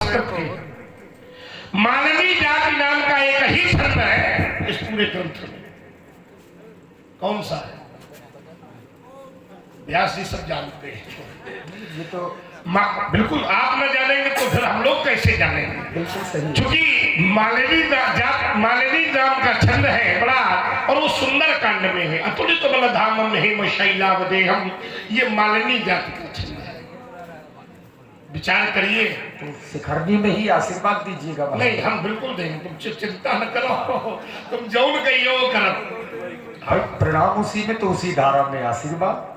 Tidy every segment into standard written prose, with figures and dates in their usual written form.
संस्कृत की। मालवी जाति नाम का एक ही छंद है इस पूरे ग्रंथ में। कौन सा है? व्यास जी सब जानते हैं। ये तो बिल्कुल आप न जानेंगे तो फिर हम लोग कैसे जानेंगे? बिल्कुल सही। क्योंकि मालवी नाम का छंद है बड़ा, और वो सुंदर कांड में है। अतुलित बलधामम हेम शैलावदेहम, ये मालवी जाति का छंद है। विचार करिए। तो शिखरनी में ही आशीर्वाद दीजिएगा। नहीं, हम बिल्कुल देंगे, तुम चिंता न करो। तुम जौन कहिए वो करो। प्रणाम उसी में, तो उसी धारा में आशीर्वाद।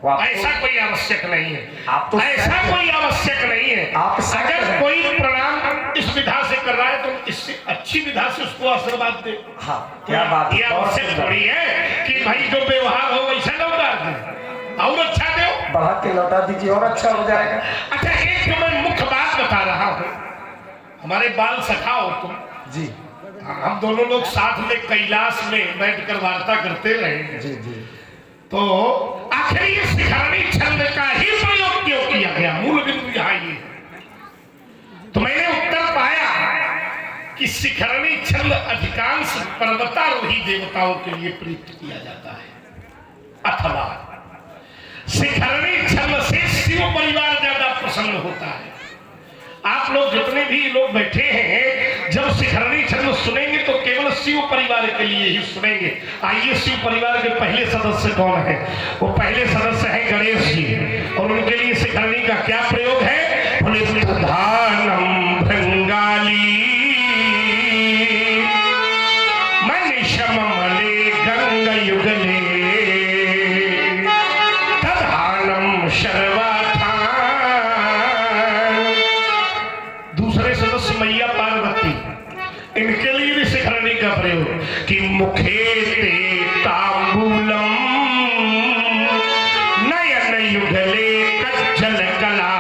ऐसा कोई आवश्यक नहीं है। आप तो ऐसा कोई आवश्यक नहीं है। आप अगर कोई प्रणाम इस विधा से कर रहा है तो इससे अच्छी विधा से उसको आशीर्वाद दे। हाँ, क्या बात है। ये आवश्यक थोड़ी है कि भाई जो व्यवहार हो वैसा लौटा दे और अच्छा दो, बढ़ा के लौटा दीजिए और अच्छा हो जाएगा। अच्छा, एक तो मैं मुख्य बात बता रहा हूँ। हमारे बाल सखा हो तुम जी। हम दोनों लोग साथ में कैलाश में बैठकर वार्ता करते रहे। जी जी। तो आखिर ये शिखरणी छंद का ही प्रयोग क्यों किया गया? मूल बिंदु यहाँ ये। तो मैंने उत्तर पाया कि शिखरणी छंद अधिकांश पर्वतारोही देवताओं के लिए प्रयुक्त किया जाता है, अथवा शिखरणी छंद से शिव परिवार ज्यादा प्रसन्न होता है। आप लोग जितने भी लोग बैठे हैं, जब शिखरणी छंद सुनेंगे तो केवल शिव परिवार के लिए ही सुनेंगे। आइए, शिव परिवार के पहले सदस्य कौन है? वो पहले सदस्य है गणेश जी, और उनके लिए शिखरणी का क्या प्रयोग है? बोले धानम भृंगाली मनिषम मले गंग युगले तधानम शर्वा। दूसरे सदस्य मैया पार्वती, इनके लिए भी शिखरणी का प्रयोग कि मुखे ते तांबूलम नयन युगले कज्जल कला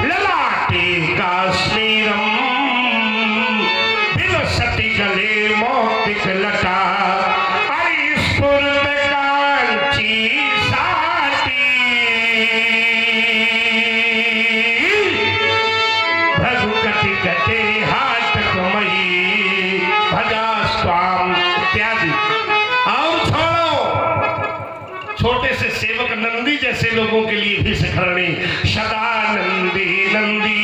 ललाटे काश्मीरम विलसति गले मोतिक लता स्फुरत कांची साटी भगुकति गते हाथ कमई भजा स्वाम इत्यादि। और छोटे से सेवक नंदी जैसे लोगों के लिए भी शिखरणी सदा नंदी नंदी।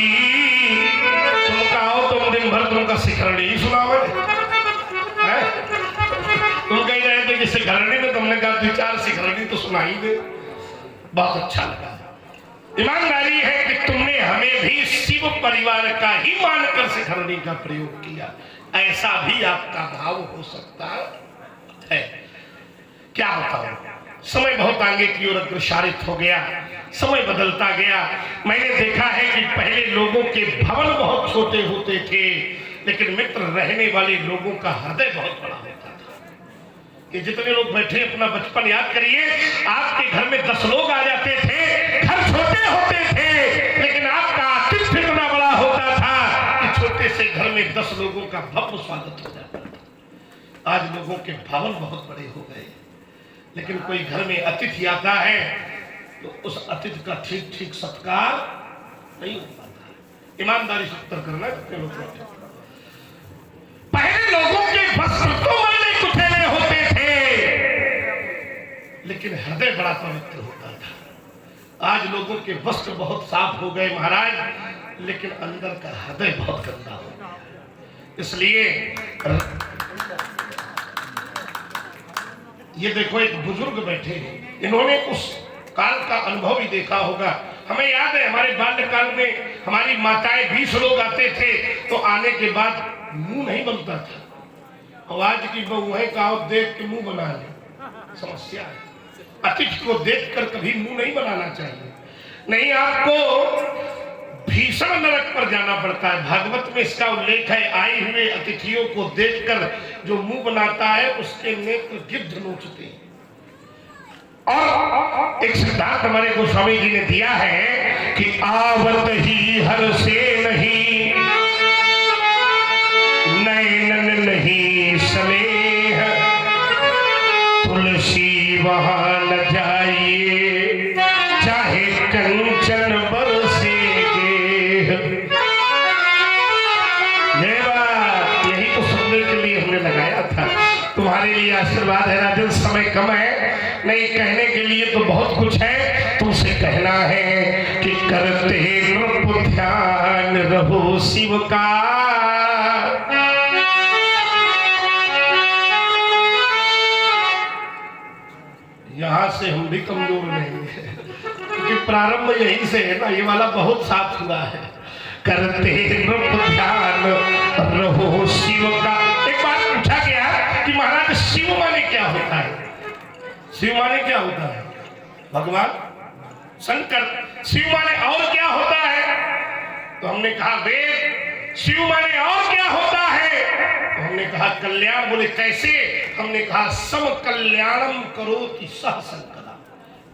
तुम कहो तुम दिन भर तुमका शिखरणी ही सुनावे। तुम कह रहे थे कि शिखरणी में तुमने कहा 2-4 शिखरणी तो सुना ही दे। बहुत अच्छा लगा। ईमानदारी है कि तुमने हमें भी शिव परिवार का ही मानकर शिखरणी का प्रयोग किया। ऐसा भी आपका भाव हो सकता है। क्या बताऊं, समय बहुत आगे की ओर अग्रसारित हो गया, समय बदलता गया। मैंने देखा है कि पहले लोगों के भवन बहुत छोटे होते थे, लेकिन मित्र रहने वाले लोगों का हृदय बहुत बड़ा होता था। ये जितने लोग बैठे अपना बचपन याद करिए, आपके घर में 10 लोग आ जाते थे, घर छोटे होते थे, लेकिन आपका आतिथ्य इतना बड़ा होता था कि छोटे से घर में 10 लोगों का भव्य स्वागत हो जाता था। आज लोगों के भवन बहुत बड़े हो गए, लेकिन कोई घर में अतिथि आता है तो उस अतिथि का ठीक ठीक सत्कार नहीं हो पाता। ईमानदारी से उत्तर करना कितने लोग बैठे। पहले लोगों के वस्त्र तो मैले कुचैले होते थे, लेकिन हृदय बड़ा पवित्र होता था। आज लोगों के वस्त्र बहुत साफ हो गए महाराज, लेकिन अंदर का हृदय बहुत गंदा हो गया। इसलिए ये देखो, एक बुजुर्ग बैठे हैं, इन्होंने उस काल का अनुभव ही देखा होगा। हमें याद है हमारे बाल्यकाल में हमारी माताएं 20 लोग आते थे तो आने के बाद मुंह नहीं बनता था। और आज की बहुएं कहो देख के मुंह बना ले, समस्या है। अतिथि को देखकर कभी मुंह नहीं बनाना चाहिए। नहीं, आपको भीषण नरक पर जाना पड़ता है। भागवत में इसका उल्लेख है। आए हुए अतिथियों को देखकर जो मुंह बनाता है उसके नेत्र गिद्ध नोचते हैं। और एक सिद्धांत हमारे गोस्वामी जी ने दिया है कि आवत ही हर से नहीं, नैनन नहीं स्नेह, तुलसी वहां न जाइए, चाहे कंचन बरसे गेह। आशीर्वाद है राजन, समय कम है, नहीं कहने के लिए तो बहुत कुछ है। तुमसे कहना है कि करते नृप ध्यान रहो शिव का। यहां से हम भी कमजोर नहीं है, क्योंकि प्रारंभ यहीं से है ना, ये वाला बहुत साफ हुआ है। करते नृप ध्यान रहो शिव का। एक बार पूछा गया कि महाराज शिव माने क्या होता है? शिव माने क्या होता है? भगवान शंकर। शिव माने और क्या होता है? तो हमने कहा वेद। शिव माने और क्या होता है? तो हमने कहा कल्याण। बोले कैसे? हमने कहा सम कल्याणम करोति सह शंकर।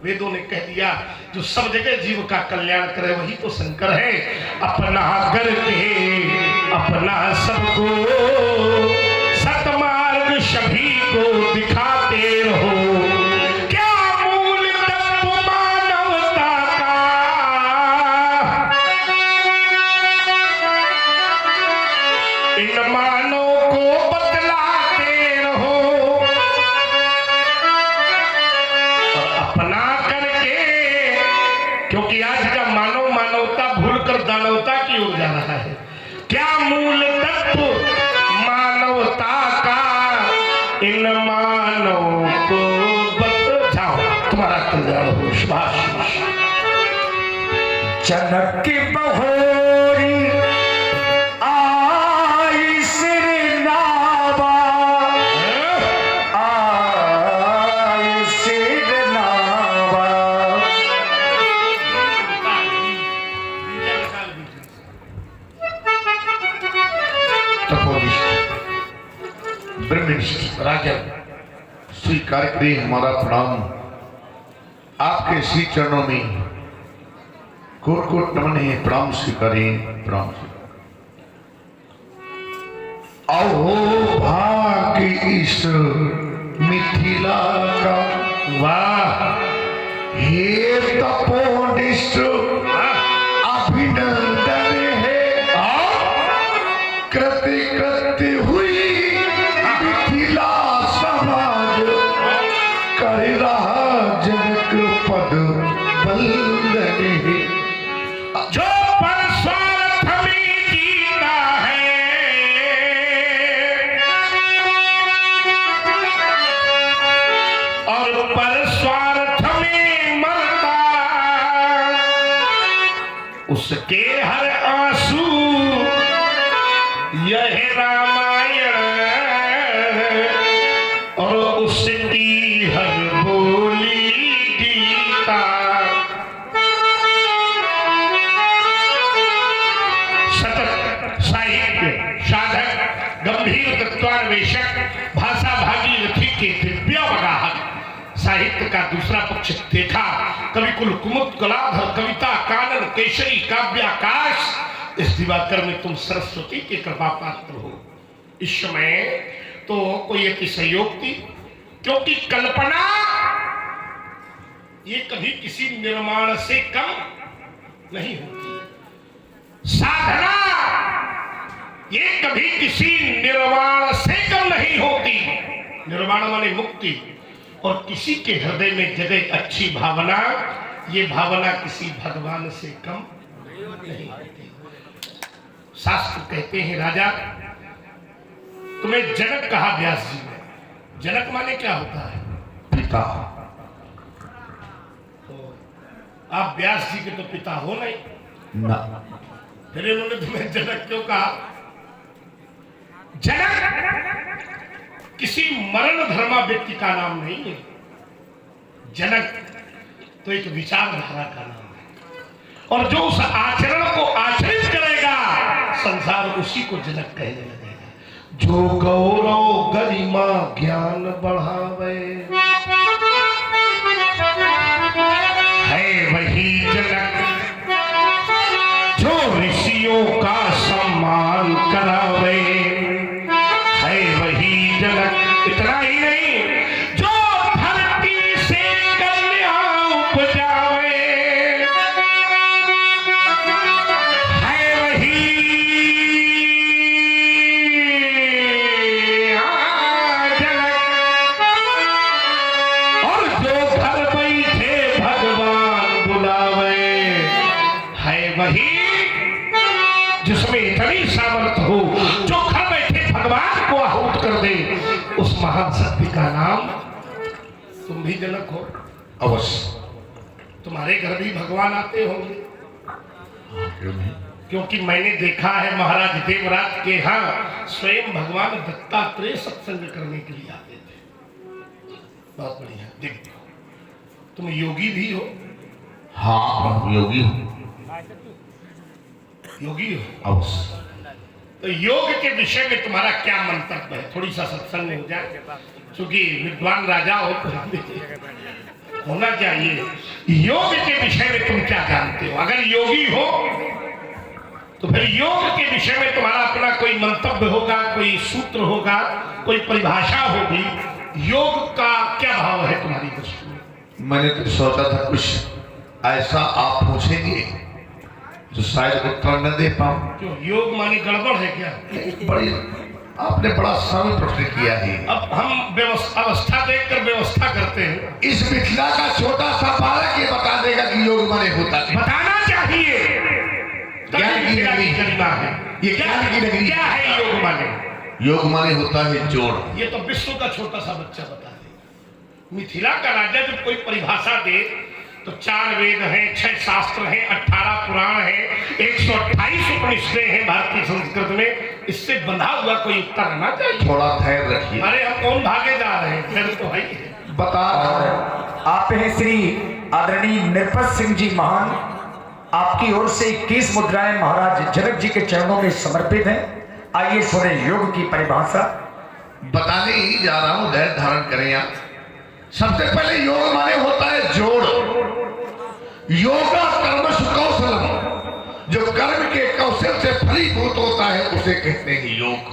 वेदों ने कह दिया जो सब जगह जीव का कल्याण करे वही तो शंकर है। अपना करके अपना सबको सतमार्ग सभी को दिखाते रहो। क्या मूल तत्व मानवता का, इन मानव को बतलाते रहो। और अपना करके, क्योंकि आज का मानव मानवता भूलकर दानवता की ओर जा रहा है। क्या मूल तत्व मानवता का, इन मानव को बतलाओ। तुम्हारा कल्याण हो। शाबाश। जनक की बहोरी आई सिर नावा, आई सिर नावा। ब्रह्मनिष्ठ राजन स्वीकार करें हमारा प्रणाम। आपके श्री चरणों में कोट कोट नमन है। प्रणाम स्वीकारें, प्रणाम स्वीकारें। आओ भाग्य इस मिथिला का, वाह। हे तपोनिष्ठ अभिनंदन है। कृति कृति हुई मिथिला समाज, कर रहा जनक पद बंदन है। जो पर स्वार्थ में जीता है, और पर स्वार्थ में मरता, उसके हर आंसू यह रामायण, और उसकी हर बोली गीता। सतत साहित्य साधक, गंभीर तत्वान्वेषक, भाषा भागीरथी के दिव्य अवगाहक, साहित्य का दूसरा पक्ष देखा। कवि कुल कुमुद कलाधर, कविता कानन केसरी, काव्याकाश। इस दिवाकर में तुम सरस्वती के कृपा पात्र हो। इस समय तो कोई अतिशयोक्ति, क्योंकि कल्पना ये कभी किसी निर्माण से कम नहीं होती। साधना ये कभी किसी निर्वाण से कम नहीं होती। निर्वाण माने मुक्ति। और किसी के हृदय में जगह अच्छी भावना, ये भावना किसी भगवान से कम नहीं होती। शास्त्र कहते हैं राजा, तुम्हें जनक कहा व्यास जी ने। जनक माने क्या होता है? पिता। तो आप व्यास जी के तो पिता हो नहीं, ना। फिर इन्होंने तुम्हें जनक क्यों कहा? जनक किसी मरण धर्मा व्यक्ति का नाम नहीं है। जनक तो एक विचारधारा का नाम है, और जो उस आचरण को आचरित करेगा संसार उसी को जनक कहने लगेगा। जो गौरव गरिमा ज्ञान बढ़ावे है वही जनक, जो ऋषियों का सम्मान करावे है वही जनक। इतना ही नहीं, जो धरती से कन्या उपजावे है वही जनक। जिसमें इतनी सामर्थ हो, जो घर बैठे भगवान को आहूत कर दे, उस महान शक्ति का नाम तुम भी जनक हो। अवश्य। तुम्हारे घर भी भगवान आते होंगे, क्यों नहीं? क्योंकि मैंने देखा है महाराज देवराज के यहाँ स्वयं भगवान दत्तात्रेय सत्संग करने के लिए आते थे। बहुत बढ़िया। देखो तुम योगी भी हो। हाँ योगी हूँ। योगी हो। अवश्य। तो योग के विषय में तुम्हारा क्या मंतव्य है? थोड़ी सा सत्संग हो जाए, क्योंकि विद्वान राजा हो तो होना चाहिए। योग के विषय में तुम क्या जानते हो? अगर योगी हो तो फिर योग के विषय में तुम्हारा अपना कोई मंतव्य होगा, कोई सूत्र होगा, कोई परिभाषा होगी। योग का क्या भाव है तुम्हारी दृष्टि में? मैंने तो सोचा था कुछ ऐसा आप पूछेंगे जो शायद उत्तर न दे पाऊं। क्यों, योग माने गड़बड़ है क्या? बड़ी आपने बड़ा सरल प्रश्न किया है। अब हम अवस्था देखकर व्यवस्था करते हैं। इस मिथिला का छोटा सा बालक ये बता देगा कि योग माने होता है। बताना चाहिए। ज्ञान की नगरी गरिमा है। ये ज्ञान की नगरी। क्या है योग माने? योग माने होता है जोड़। ये तो विश्व का छोटा सा बच्चा बता दे। मिथिला का राजा जब कोई परिभाषा दे तो 4 वेद हैं, 6 शास्त्र हैं, 18 पुराण हैं, 128 उपनिषदें हैं भारतीय संस्कृत में। इससे बंधा हुआ कोई उत्तर रहना चाहिए। थोड़ा धैर्य रखिए। अरे हम कौन भागे जा रहे हैं? फिर तो है ही। बता आप हैं श्री आदरणीय नृपत सिंह जी महान, आपकी ओर से 21 मुद्राएं महाराज जनक जी के चरणों में समर्पित हैं। आइए सुने योग की परिभाषा। बताने ही जा रहा हूं, धैर्य धारण करें आप। सबसे पहले योग माने होता है जोड़। योगा कर्म सुकौशलम, जो कर्म के कौशल से फलीभूत होता है उसे कहते हैं योग।